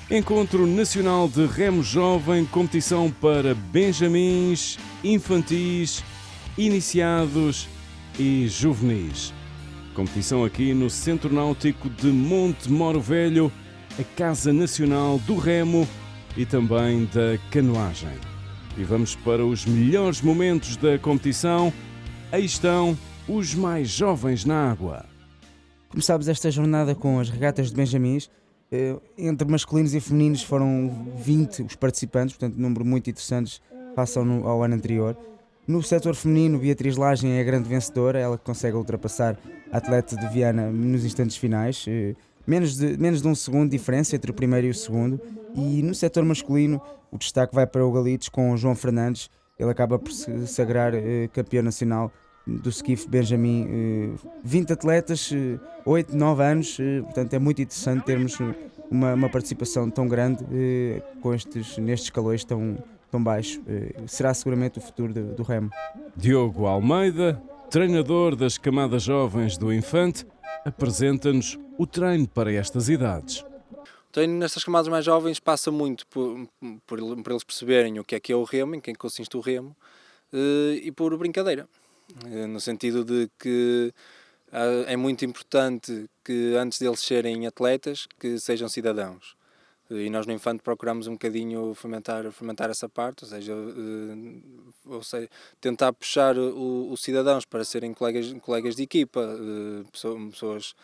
Encontro Nacional de Remo Jovem, competição para benjamins, infantis, iniciados e juvenis. Competição aqui no Centro Náutico de Monte Moro Velho, a Casa Nacional do Remo e também da canoagem. E vamos para os melhores momentos da competição. Aí estão os mais jovens na água. Começámos esta jornada com as regatas de benjamins. Entre masculinos e femininos foram 20 os participantes, portanto um número muito interessante face ao ano anterior. No setor feminino, Beatriz Lagem é a grande vencedora, ela consegue ultrapassar a atleta de Viana nos instantes finais, menos de um segundo de diferença entre o primeiro e o segundo. E no setor masculino, o destaque vai para o Galitos com o João Fernandes, ele acaba por se sagrar campeão nacional do skiff Benjamin. 20 atletas, 8, 9 anos, portanto é muito interessante termos uma participação tão grande nestes escalões tão baixos. Será seguramente o futuro do remo. Diogo Almeida, treinador das camadas jovens do Infante, apresenta-nos o treino para estas idades. O treino nestas camadas mais jovens passa muito por eles perceberem o que é o remo, em que consiste o remo, e por brincadeira. No sentido de que é muito importante que antes deles serem atletas, que sejam cidadãos. E nós no Infante procuramos um bocadinho fomentar essa parte, ou seja, tentar puxar os cidadãos para serem colegas de equipa, pessoas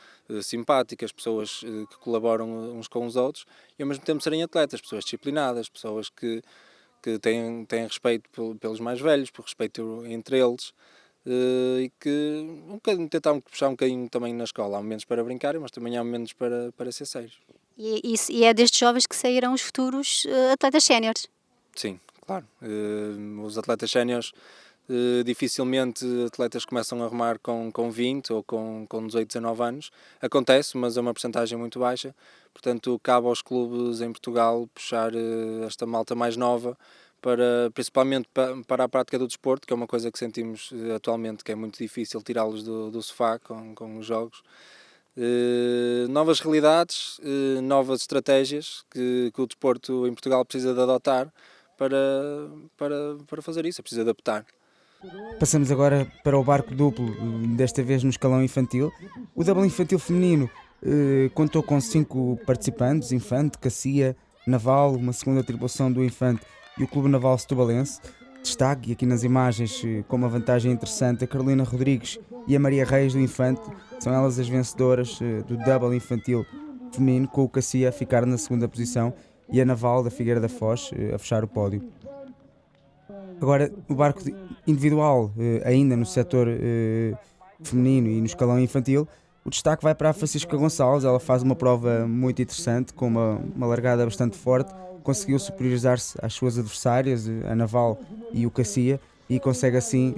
simpáticas, pessoas que colaboram uns com os outros e ao mesmo tempo serem atletas, pessoas disciplinadas, pessoas que têm respeito pelos mais velhos, por respeito entre eles. E que tentar puxar um bocadinho também na escola. Há momentos para brincar, mas também há momentos para ser sérios. E é destes jovens que sairão os futuros atletas séniores? Sim, claro. Os atletas séniores, dificilmente atletas começam a remar com 20 ou com 18, 19 anos. Acontece, mas é uma percentagem muito baixa. Portanto, cabe aos clubes em Portugal puxar esta malta mais nova, principalmente para a prática do desporto, que é uma coisa que sentimos atualmente que é muito difícil tirá-los do sofá com os jogos. Novas realidades, novas estratégias que o desporto em Portugal precisa de adotar para fazer isso, precisa de adaptar. Passamos agora para o barco duplo, desta vez no escalão infantil. O double infantil feminino contou com 5 participantes, Infante, Cacia, Naval, uma segunda tripulação do Infante e o Clube Naval Setubalense. Destaque, e aqui nas imagens, com uma vantagem interessante, a Carolina Rodrigues e a Maria Reis do Infante, são elas as vencedoras do double infantil feminino, com o Cacia a ficar na segunda posição e a Naval da Figueira da Foz a fechar o pódio. Agora, o barco individual, ainda no setor feminino e no escalão infantil, o destaque vai para a Francisca Gonçalves. Ela faz uma prova muito interessante, com uma largada bastante forte, conseguiu superiorizar-se às suas adversárias, a Naval e o Cacia, e consegue assim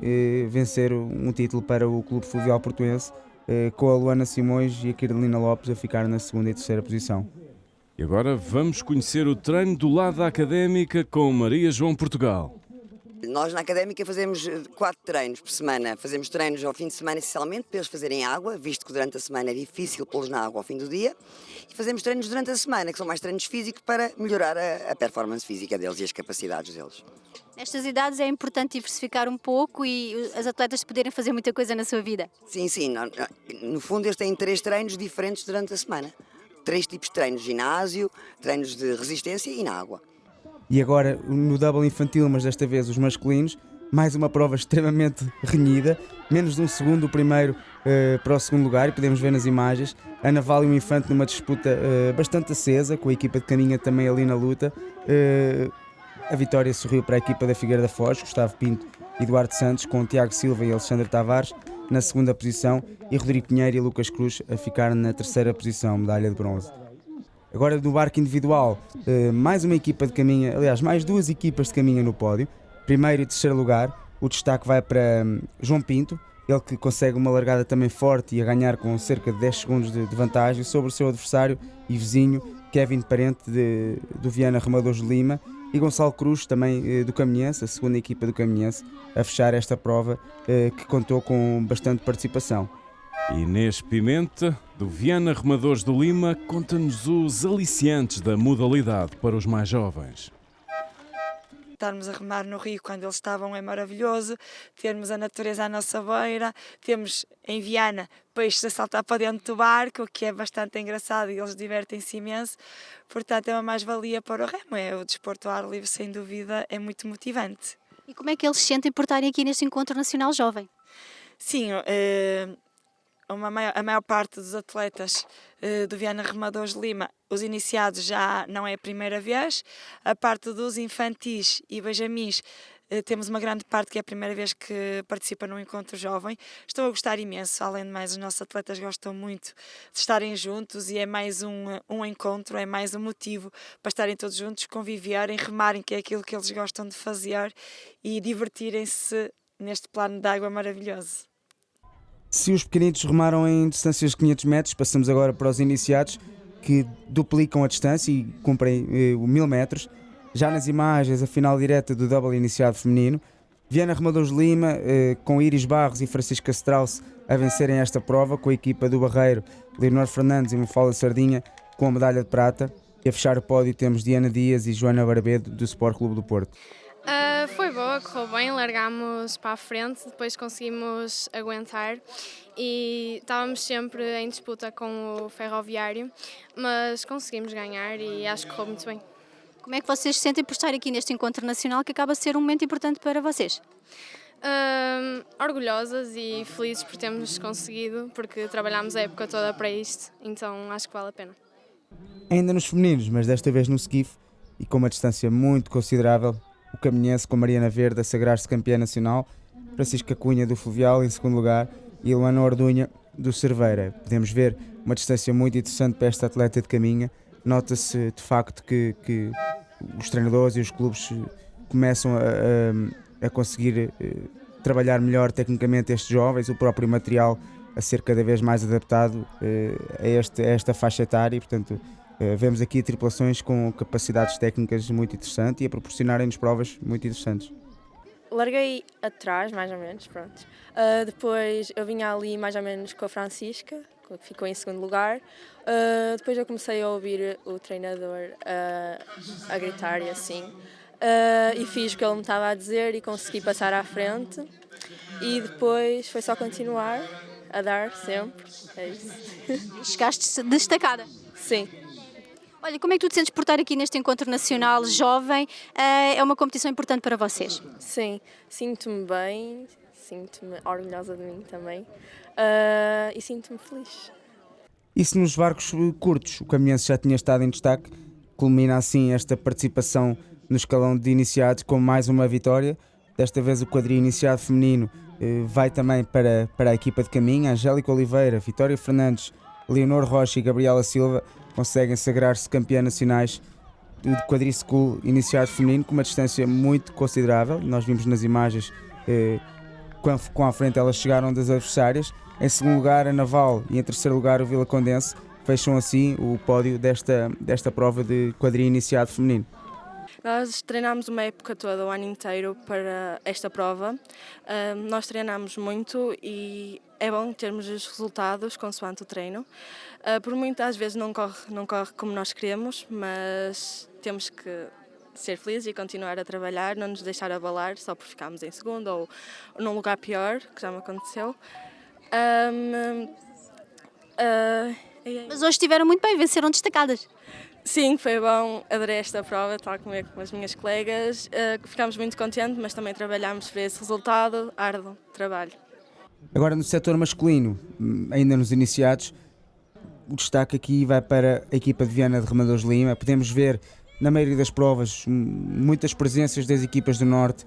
vencer um título para o Clube Fluvial Portuense, com a Luana Simões e a Carolina Lopes a ficar na segunda e terceira posição. E agora vamos conhecer o treino do lado da Académica com Maria João Portugal. Nós na Académica fazemos 4 treinos por semana. Fazemos treinos ao fim de semana essencialmente para eles fazerem água, visto que durante a semana é difícil pô-los na água ao fim do dia. E fazemos treinos durante a semana, que são mais treinos físicos para melhorar a performance física deles e as capacidades deles. Nestas idades é importante diversificar um pouco e as atletas poderem fazer muita coisa na sua vida. Sim. No fundo eles têm 3 treinos diferentes durante a semana. 3 tipos de treinos: ginásio, treinos de resistência e na água. E agora no double infantil, mas desta vez os masculinos, mais uma prova extremamente renhida, menos de um segundo o primeiro para o segundo lugar, e podemos ver nas imagens a Naval e o Infante numa disputa bastante acesa, com a equipa de Caninha também ali na luta. A vitória sorriu para a equipa da Figueira da Foz, Gustavo Pinto e Eduardo Santos, com Tiago Silva e Alexandre Tavares na segunda posição e Rodrigo Pinheiro e Lucas Cruz a ficar na terceira posição, medalha de bronze. Agora no barco individual, mais uma equipa de caminha, aliás, mais 2 equipas de caminha no pódio, primeiro e terceiro lugar. O destaque vai para João Pinto, ele que consegue uma largada também forte e a ganhar com cerca de 10 segundos de vantagem sobre o seu adversário e vizinho, Kevin Parente do Viana Remadores de Lima, e Gonçalo Cruz, também do Caminhense, a segunda equipa do Caminhense, a fechar esta prova que contou com bastante participação. Inês Pimenta, do Viana Remadores do Lima, conta-nos os aliciantes da modalidade para os mais jovens. Estarmos a remar no rio quando eles estavam é maravilhoso, termos a natureza à nossa beira, temos em Viana peixes a saltar para dentro do barco, o que é bastante engraçado e eles divertem-se imenso, portanto é uma mais-valia para o remo, o desporto ao ar livre sem dúvida é muito motivante. E como é que eles se sentem por estarem aqui neste Encontro Nacional Jovem? Sim, a maior parte dos atletas do Viana Remadores de Lima, os iniciados já não é a primeira vez, a parte dos infantis e benjamins temos uma grande parte que é a primeira vez que participa num encontro jovem. Estou a gostar imenso, além de mais os nossos atletas gostam muito de estarem juntos e é mais um encontro, é mais um motivo para estarem todos juntos, conviverem, remarem, que é aquilo que eles gostam de fazer e divertirem-se neste plano de água maravilhoso. Se os pequenitos remaram em distâncias de 500 metros, passamos agora para os iniciados, que duplicam a distância e cumprem 1000 metros. Já nas imagens, a final direta do double iniciado feminino. Viana Remadores de Lima, com Iris Barros e Francisca Strauss a vencerem esta prova, com a equipa do Barreiro, Leonor Fernandes e Mafalda Sardinha, com a medalha de prata. E a fechar o pódio temos Diana Dias e Joana Barbedo, do Sport Clube do Porto. Foi boa, correu bem, largámos para a frente, depois conseguimos aguentar e estávamos sempre em disputa com o Ferroviário, mas conseguimos ganhar e acho que correu muito bem. Como é que vocês se sentem por estar aqui neste Encontro Nacional que acaba a ser um momento importante para vocês? Orgulhosas e felizes por termos conseguido, porque trabalhámos a época toda para isto, então acho que vale a pena. Ainda nos femininos, mas desta vez no skiff e com uma distância muito considerável, o caminhense com Mariana Verde a sagrar-se campeã nacional, Francisca Cunha do Fluvial em segundo lugar e Luana Ordunha do Cerveira. Podemos ver uma distância muito interessante para esta atleta de caminha. Nota-se de facto que os treinadores e os clubes começam a conseguir trabalhar melhor tecnicamente estes jovens, o próprio material a ser cada vez mais adaptado a esta faixa etária e, portanto, vemos aqui tripulações com capacidades técnicas muito interessantes e a proporcionarem-nos provas muito interessantes. Larguei atrás, mais ou menos, pronto. Depois eu vinha ali mais ou menos com a Francisca, que ficou em segundo lugar. Depois eu comecei a ouvir o treinador a gritar e assim. E fiz o que ele me estava a dizer e consegui passar à frente. E depois foi só continuar a dar sempre. É isso. Chegaste destacada. Sim. Olha, como é que tu te sentes por estar aqui neste Encontro Nacional Jovem? É uma competição importante para vocês? Sim, sinto-me bem, sinto-me orgulhosa de mim também e sinto-me feliz. E se nos barcos curtos o caminhense já tinha estado em destaque, culmina assim esta participação no escalão de iniciados com mais uma vitória. Desta vez o quadrilho iniciado feminino vai também para a equipa de caminho. Angélica Oliveira, Vitória Fernandes, Leonor Rocha e Gabriela Silva conseguem sagrar-se campeãs nacionais de quadriciclo iniciado feminino com uma distância muito considerável. Nós vimos nas imagens quão à frente elas chegaram das adversárias. Em segundo lugar a Naval e em terceiro lugar o Vila Condense fecham assim o pódio desta prova de quadrilho iniciado feminino. Nós treinámos uma época toda, o ano inteiro, para esta prova. Nós treinámos muito e é bom termos os resultados consoante o treino. Por muitas vezes não corre como nós queremos, mas temos que ser felizes e continuar a trabalhar, não nos deixar abalar só por ficarmos em segundo ou num lugar pior, que já me aconteceu. Mas hoje estiveram muito bem, venceram destacadas. Sim, foi bom, adorei esta prova, estar com as minhas colegas, ficámos muito contentes, mas também trabalhámos para esse resultado, árduo trabalho. Agora no setor masculino, ainda nos iniciados, o destaque aqui vai para a equipa de Viana de Remadores de Lima. Podemos ver na maioria das provas muitas presenças das equipas do Norte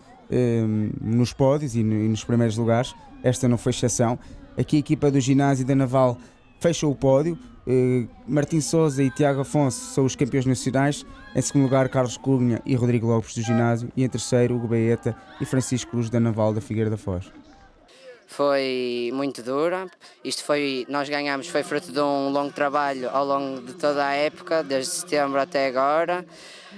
nos pódios e nos primeiros lugares, esta não foi exceção. Aqui a equipa do ginásio da Naval fechou o pódio. Martim Sousa e Tiago Afonso são os campeões nacionais. Em segundo lugar, Carlos Cunha e Rodrigo Lopes do ginásio. E em terceiro, Hugo Baeta e Francisco Cruz da Naval da Figueira da Foz. Foi muito dura. Nós ganhamos, foi fruto de um longo trabalho ao longo de toda a época, desde setembro até agora.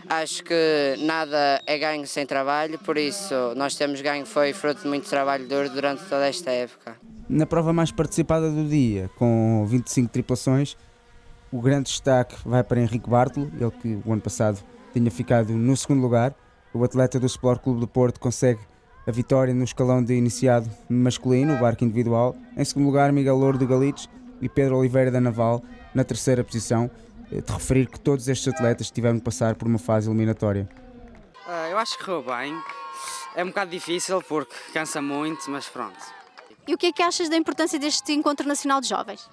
Acho que nada é ganho sem trabalho, por isso nós temos ganho, foi fruto de muito trabalho duro durante toda esta época. Na prova mais participada do dia, com 25 tripulações, o grande destaque vai para Henrique Bartolo, ele que o ano passado tinha ficado no segundo lugar. O atleta do Sport Clube do Porto consegue a vitória no escalão de iniciado masculino, o barco individual. Em segundo lugar, Miguel Louro do Galitos e Pedro Oliveira da Naval na terceira posição. De referir que todos estes atletas tiveram de passar por uma fase eliminatória. Eu acho que correu bem. É um bocado difícil porque cansa muito, mas pronto. E o que é que achas da importância deste Encontro Nacional de Jovens?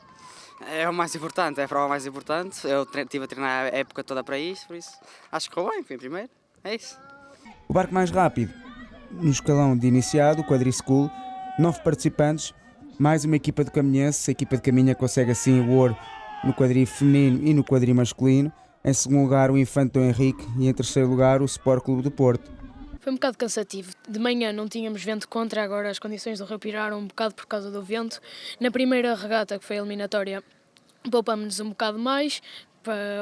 É o mais importante, é a prova mais importante. Eu estive a treinar a época toda para isso, por isso acho que correu bem, fui em primeiro. É isso. O barco mais rápido, no escalão de iniciado, o Quadrischool, 9 participantes, mais uma equipa de Caminhense. A equipa de Caminha consegue assim o ouro no quadri feminino e no quadri masculino. Em segundo lugar, o Infante Dom Henrique e em terceiro lugar, o Sport Clube do Porto. Foi um bocado cansativo. De manhã não tínhamos vento contra, agora as condições do rio piraram um bocado por causa do vento. Na primeira regata, que foi a eliminatória, poupámos-nos um bocado mais,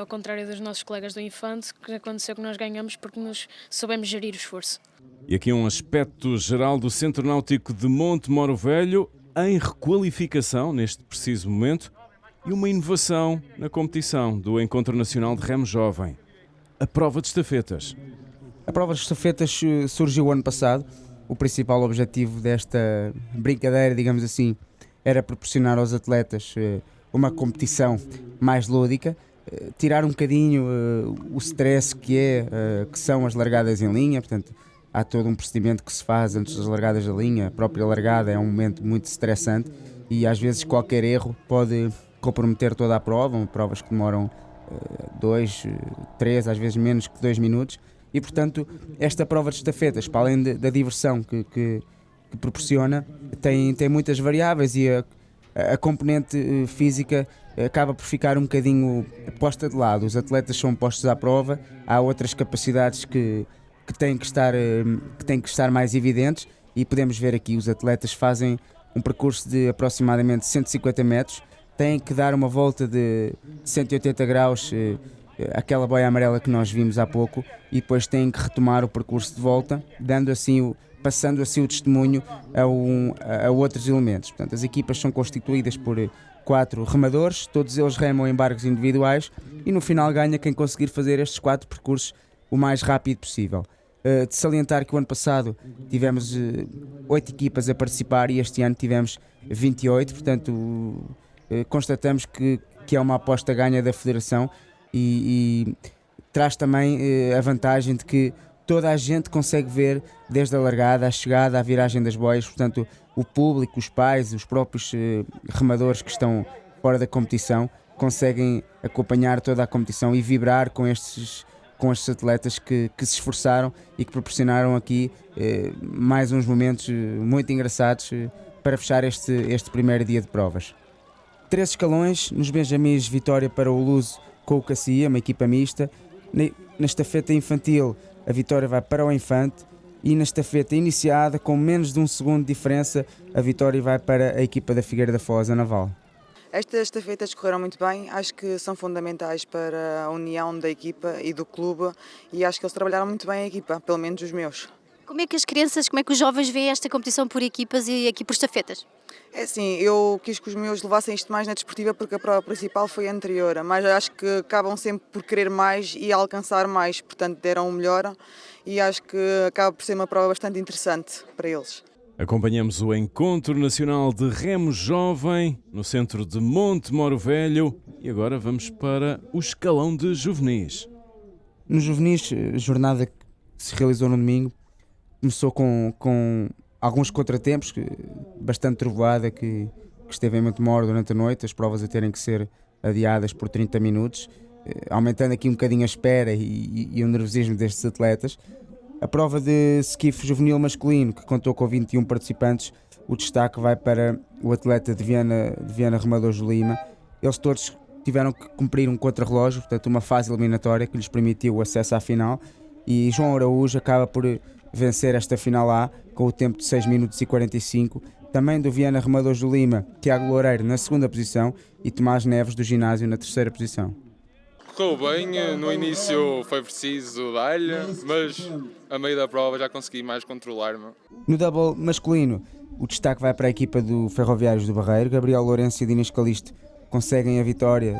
ao contrário dos nossos colegas do Infante, que aconteceu que nós ganhamos porque nos soubemos gerir o esforço. E aqui um aspecto geral do Centro Náutico de Monte Moro Velho, em requalificação neste preciso momento, e uma inovação na competição do Encontro Nacional de Remo Jovem, a prova de estafetas. A prova de estafetas surgiu ano passado. O principal objetivo desta brincadeira, digamos assim, era proporcionar aos atletas uma competição mais lúdica, tirar um bocadinho o stress que são as largadas em linha. Portanto, há todo um procedimento que se faz antes das largadas da linha. A própria largada é um momento muito estressante e às vezes qualquer erro pode comprometer toda a prova. Provas que demoram 2, 3, às vezes menos que 2 minutos. E, portanto, esta prova de estafetas, para além da diversão que proporciona, tem muitas variáveis e a componente física acaba por ficar um bocadinho posta de lado. Os atletas são postos à prova, há outras capacidades que têm que estar mais evidentes e podemos ver aqui os atletas fazem um percurso de aproximadamente 150 metros, têm que dar uma volta de 180 graus, aquela boia amarela que nós vimos há pouco, e depois têm que retomar o percurso de volta, passando assim o testemunho a outros elementos. Portanto, as equipas são constituídas por 4 remadores, todos eles remam em barcos individuais e no final ganha quem conseguir fazer estes 4 percursos o mais rápido possível. De salientar que o ano passado tivemos 8 equipas a participar e este ano tivemos 28, portanto constatamos que é uma aposta ganha da Federação e traz também a vantagem de que toda a gente consegue ver desde a largada, a chegada, a viragem das boias. Portanto, o público, os pais, os próprios remadores que estão fora da competição conseguem acompanhar toda a competição e vibrar com estes atletas que se esforçaram e que proporcionaram aqui mais uns momentos muito engraçados para fechar este primeiro dia de provas. 3 escalões, nos Benjamins, vitória para o Luso com o Cacia, uma equipa mista. Na estafeta infantil, a vitória vai para o Infante e na estafeta iniciada, com menos de 1 segundo de diferença, a vitória vai para a equipa da Figueira da Foz, a Naval. Estas estafetas correram muito bem, acho que são fundamentais para a união da equipa e do clube e acho que eles trabalharam muito bem a equipa, pelo menos os meus. Como é que as crianças, como é que os jovens veem esta competição por equipas e aqui por estafetas? É assim, eu quis que os meus levassem isto mais na desportiva porque a prova principal foi anterior, mas acho que acabam sempre por querer mais e alcançar mais, portanto deram o melhor e acho que acaba por ser uma prova bastante interessante para eles. Acompanhamos o Encontro Nacional de Remo Jovem no centro de Monte Moro Velho e agora vamos para o escalão de juvenis. No juvenis, a jornada que se realizou no domingo começou com alguns contratempos, bastante trovoada que esteve em Monte Moro durante a noite, as provas a terem que ser adiadas por 30 minutos, aumentando aqui um bocadinho a espera e o nervosismo destes atletas. A prova de skiff juvenil masculino, que contou com 21 participantes, o destaque vai para o atleta de Viana Remadores de Lima. Eles todos tiveram que cumprir um contrarrelógio, portanto uma fase eliminatória que lhes permitiu o acesso à final, e João Araújo acaba por vencer esta final A com o tempo de 6 minutos e 45. Também do Viana Remadores de Lima, Tiago Loureiro na segunda posição e Tomás Neves do ginásio na terceira posição. Correu bem, no início foi preciso dar-lhe, mas a meio da prova já consegui mais controlar-me. No double masculino, o destaque vai para a equipa do Ferroviários do Barreiro. Gabriel Lourenço e Dinis Calisto conseguem a vitória,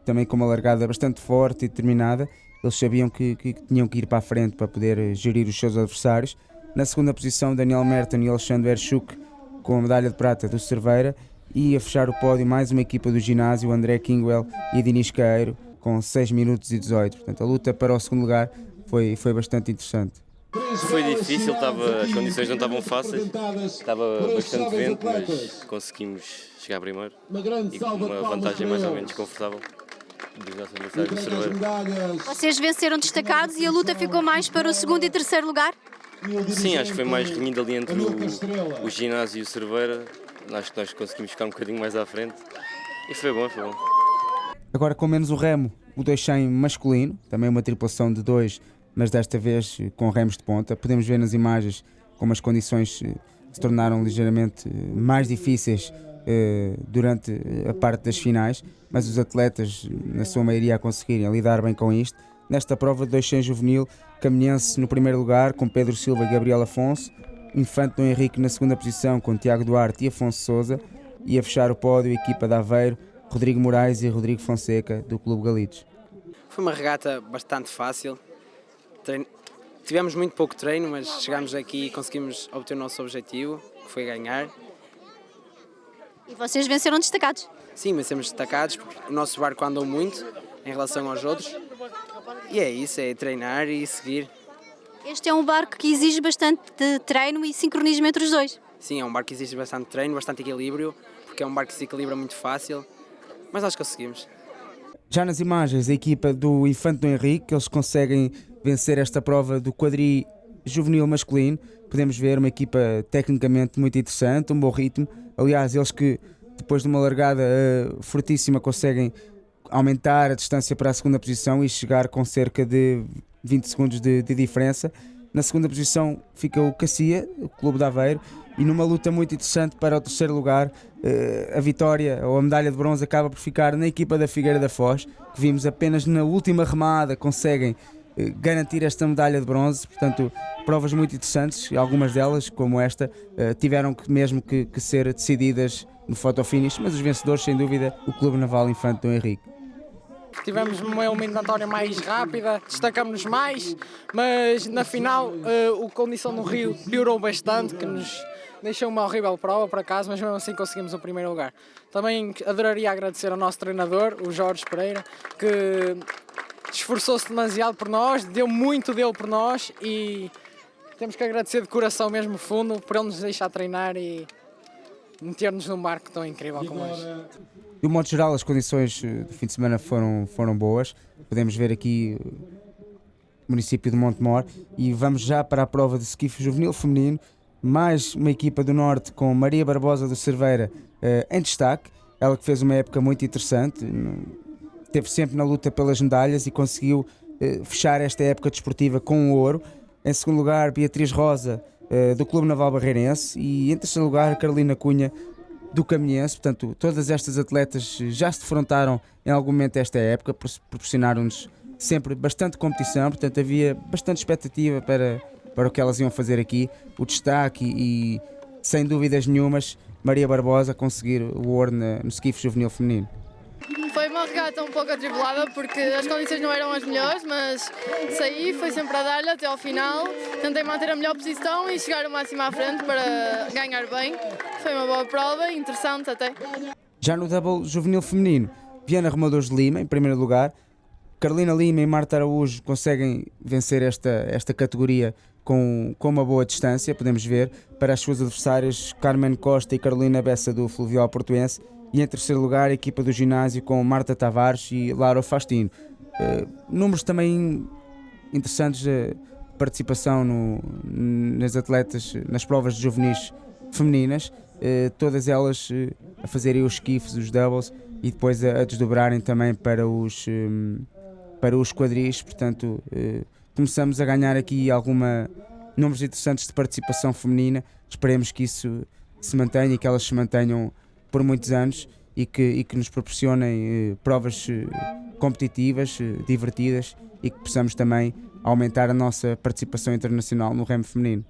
também com uma largada bastante forte e determinada. Eles sabiam que tinham que ir para a frente para poder gerir os seus adversários. Na segunda posição, Daniel Merton e Alexandre Erchuk com a medalha de prata do Cerveira, e a fechar o pódio mais uma equipa do ginásio, André Kingwell e Dinis Caeiro, com 6 minutos e 18. Portanto, a luta para o segundo lugar foi bastante interessante. Foi difícil, as condições não estavam fáceis, estava bastante vento, mas conseguimos chegar primeiro e com uma vantagem mais ou menos confortável dos nossos adversários do Cerveira. Vocês venceram destacados e a luta ficou mais para o segundo e terceiro lugar? Sim, acho que foi mais renhido ali entre o ginásio e o Cerveira. Acho que nós conseguimos ficar um bocadinho mais à frente e foi bom, foi bom. Agora com menos o remo, o 200 masculino, também uma tripulação de 2, mas desta vez com remos de ponta. Podemos ver nas imagens como as condições se tornaram ligeiramente mais difíceis durante a parte das finais, mas os atletas, na sua maioria, a conseguirem lidar bem com isto. Nesta prova de 200 juvenil, Caminhense no primeiro lugar, com Pedro Silva e Gabriel Afonso, Infante Dom Henrique na segunda posição, com Tiago Duarte e Afonso Sousa, e a fechar o pódio, a equipa de Aveiro, Rodrigo Moraes e Rodrigo Fonseca, do Clube Galitos. Foi uma regata bastante fácil. Tivemos muito pouco treino, mas chegámos aqui e conseguimos obter o nosso objetivo, que foi ganhar. E vocês venceram destacados? Sim, vencemos destacados, porque o nosso barco andou muito em relação aos outros. E é isso, é treinar e seguir. Este é um barco que exige bastante de treino e sincronismo entre os dois. Sim, é um barco que exige bastante treino, bastante equilíbrio, porque é um barco que se equilibra muito fácil, mas nós conseguimos. Já nas imagens, a equipa do Infante Dom Henrique, eles conseguem vencer esta prova do quadri juvenil masculino. Podemos ver uma equipa tecnicamente muito interessante, um bom ritmo. Aliás, eles que depois de uma largada fortíssima conseguem aumentar a distância para a segunda posição e chegar com cerca de 20 segundos de diferença. Na segunda posição fica o Cacia, o Clube de Aveiro, e numa luta muito interessante para o terceiro lugar, a vitória ou a medalha de bronze acaba por ficar na equipa da Figueira da Foz, que vimos apenas na última remada conseguem garantir esta medalha de bronze. Portanto, provas muito interessantes, algumas delas, como esta, tiveram mesmo que ser decididas no fotofinish, mas os vencedores, sem dúvida, o Clube Naval Infante Dom Henrique. Tivemos uma eliminatória mais rápida, destacamos-nos mais, mas na final a condição do rio piorou bastante, que nos deixou uma horrível prova por acaso, mas mesmo assim conseguimos o primeiro lugar. Também adoraria agradecer ao nosso treinador, o Jorge Pereira, que esforçou-se demasiado por nós, deu muito dele por nós, e temos que agradecer de coração mesmo fundo por ele nos deixar treinar e meter-nos num barco tão incrível como hoje. De um modo geral, as condições do fim de semana foram boas. Podemos ver aqui o município de Montemor, e vamos já para a prova de skiff juvenil feminino. Mais uma equipa do Norte com Maria Barbosa do Cerveira em destaque. Ela que fez uma época muito interessante, esteve sempre na luta pelas medalhas e conseguiu fechar esta época desportiva com o ouro. Em segundo lugar, Beatriz Rosa do Clube Naval Barreirense, e em terceiro lugar, Carolina Cunha do Caminhense. Portanto, todas estas atletas já se defrontaram em algum momento esta época, proporcionaram-nos sempre bastante competição, portanto havia bastante expectativa para o que elas iam fazer aqui. O destaque e sem dúvidas nenhumas, Maria Barbosa conseguir o ouro no skiff juvenil feminino. Foi uma regata um pouco atribulada porque as condições não eram as melhores, mas saí, foi sempre a dar-lhe até ao final. Tentei manter a melhor posição e chegar o máximo à frente para ganhar bem. Foi uma boa prova, interessante até. Já no double juvenil feminino, Viana Remadores de Lima, em primeiro lugar. Carolina Lima e Marta Araújo conseguem vencer esta categoria com uma boa distância, podemos ver, para as suas adversárias Carmen Costa e Carolina Bessa do Fluvial Portuense. E em terceiro lugar, a equipa do ginásio com Marta Tavares e Laura Fastino. Números também interessantes de participação nas atletas, nas provas de juvenis femininas, todas elas a fazerem os skiffs, os doubles, e depois a desdobrarem também para os quadris. Portanto, começamos a ganhar aqui números interessantes de participação feminina. Esperemos que isso se mantenha e que elas se mantenham por muitos anos e que nos proporcionem provas competitivas, divertidas, e que possamos também aumentar a nossa participação internacional no remo feminino.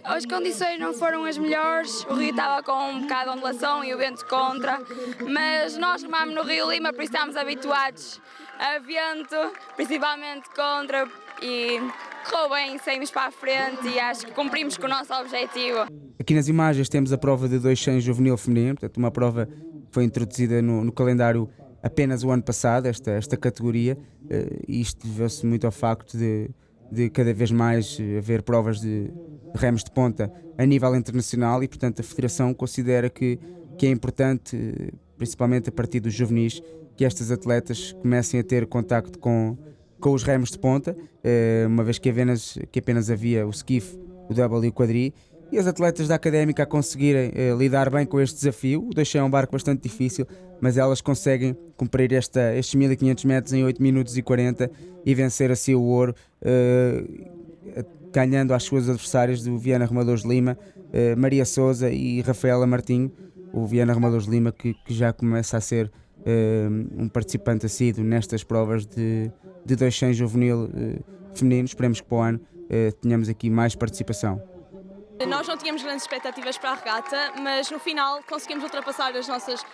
As condições não foram as melhores, o rio estava com um bocado de ondulação e o vento contra, mas nós remámos no Rio Lima, por isso estamos habituados a vento, principalmente contra, e correu bem, saímos para a frente e acho que cumprimos com o nosso objetivo. Aqui nas imagens temos a prova de 200 juvenil feminino, portanto uma prova que foi introduzida no calendário apenas o ano passado, esta categoria, e isto deveu-se muito ao facto de cada vez mais haver provas de remos de ponta a nível internacional e, portanto, a Federação considera que é importante, principalmente a partir dos juvenis, que estas atletas comecem a ter contacto com os remos de ponta, uma vez que apenas havia o skiff, o double e o quadri, e as atletas da Académica a conseguirem lidar bem com este desafio. O 200 é um barco bastante difícil, mas elas conseguem cumprir estes 1500 metros em 8 minutos e 40 e vencer assim o ouro, ganhando às suas adversárias do Viana Remadores de Lima, Maria Souza e Rafaela Martinho. O Viana Remadores de Lima que já começa a ser um participante assíduo nestas provas de 200 juvenil feminino. Esperemos que para o ano tenhamos aqui mais participação. Nós não tínhamos grandes expectativas para a regata, mas no final conseguimos ultrapassar as nossas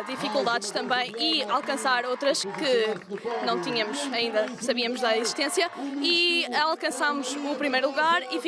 dificuldades também e alcançar outras que não tínhamos ainda, sabíamos da existência, e alcançámos o primeiro lugar e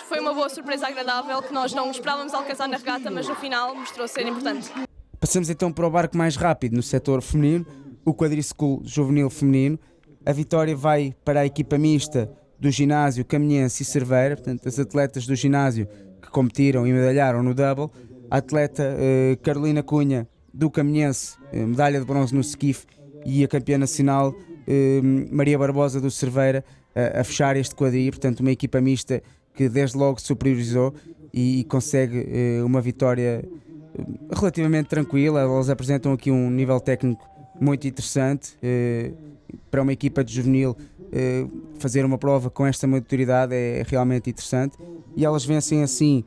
foi uma boa surpresa agradável que nós não esperávamos alcançar na regata, mas no final mostrou ser importante. Passamos então para o barco mais rápido no setor feminino, o quadriciclo juvenil feminino. A vitória vai para a equipa mista do ginásio Caminhense e Cerveira, portanto as atletas do ginásio que competiram e medalharam no double. A atleta Carolina Cunha do Caminhense, medalha de bronze no skiff, e a campeã nacional Maria Barbosa do Cerveira a fechar este quadri, portanto uma equipa mista que desde logo superiorizou e consegue uma vitória relativamente tranquila. Elas apresentam aqui um nível técnico muito interessante para uma equipa de juvenil. Fazer uma prova com esta maturidade é realmente interessante, e elas vencem assim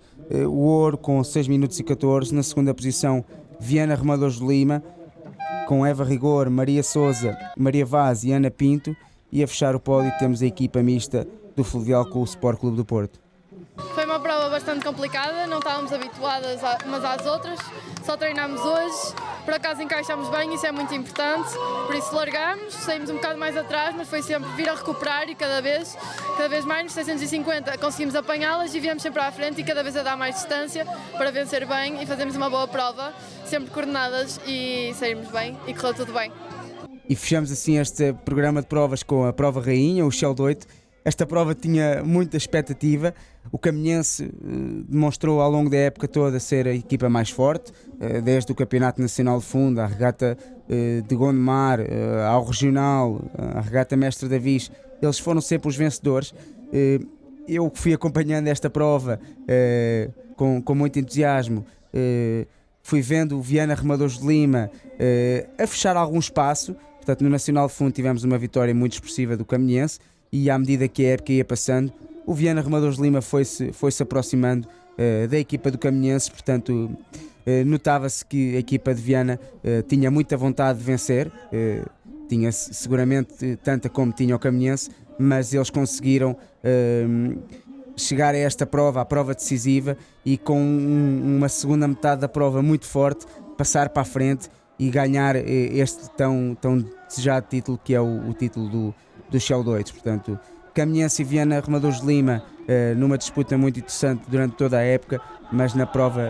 o ouro com 6 minutos e 14. Na segunda posição, Viana Remadores de Lima, com Eva Rigor, Maria Souza, Maria Vaz e Ana Pinto, e a fechar o pódio temos a equipa mista do Fluvial com o Sport Clube do Porto. Foi uma prova bastante complicada, não estávamos habituadas umas às outras, só treinámos hoje, por acaso encaixámos bem, isso é muito importante, por isso largámos, saímos um bocado mais atrás, mas foi sempre vir a recuperar e cada vez mais nos 650 conseguimos apanhá-las e viemos sempre à frente e cada vez a dar mais distância para vencer bem e fazermos uma boa prova, sempre coordenadas e saímos bem e correu tudo bem. E fechamos assim este programa de provas com a prova rainha, o Shell de 8. Esta prova tinha muita expectativa. O Caminhense demonstrou ao longo da época toda ser a equipa mais forte, desde o Campeonato Nacional de Fundo, a regata de Gondomar, ao Regional, a regata Mestre Davis. Eles foram sempre os vencedores. Eu fui acompanhando esta prova com muito entusiasmo. Fui vendo o Viana Remadores de Lima a fechar algum espaço. Portanto, no Nacional de Fundo tivemos uma vitória muito expressiva do Caminhense, e à medida que a época ia passando, o Viana Remadores de Lima foi-se aproximando da equipa do Caminhense. Portanto, notava-se que a equipa de Viana tinha muita vontade de vencer, tinha seguramente tanta como tinha o Caminhense, mas eles conseguiram chegar a esta prova, a prova decisiva, e com uma segunda metade da prova muito forte, passar para a frente e ganhar este tão desejado título, que é o título do Shell de 8. Portanto, Caminhense e Viana Remadores de Lima numa disputa muito interessante durante toda a época, mas na prova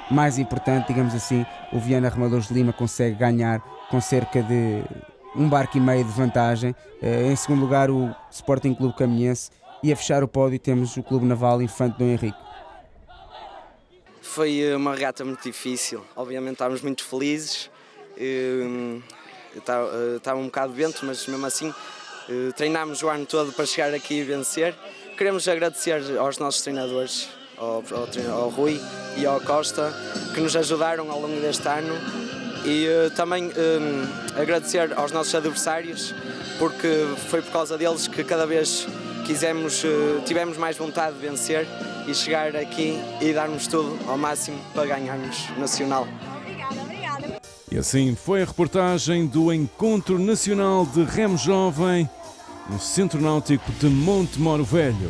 mais importante, digamos assim, o Viana Remadores de Lima consegue ganhar com cerca de 1,5 barco de vantagem. Em segundo lugar, o Sporting Clube Caminhense, e a fechar o pódio temos o Clube Naval Infante Dom Henrique. Foi uma regata muito difícil, obviamente estávamos muito felizes, estava um bocado de vento, mas mesmo assim treinámos o ano todo para chegar aqui e vencer. Queremos agradecer aos nossos treinadores, ao Rui e ao Costa, que nos ajudaram ao longo deste ano, e também agradecer aos nossos adversários, porque foi por causa deles que cada vez tivemos mais vontade de vencer e chegar aqui e darmos tudo ao máximo para ganharmos nacional. E assim foi a reportagem do Encontro Nacional de Remo Jovem no Centro Náutico de Montemoro Velho.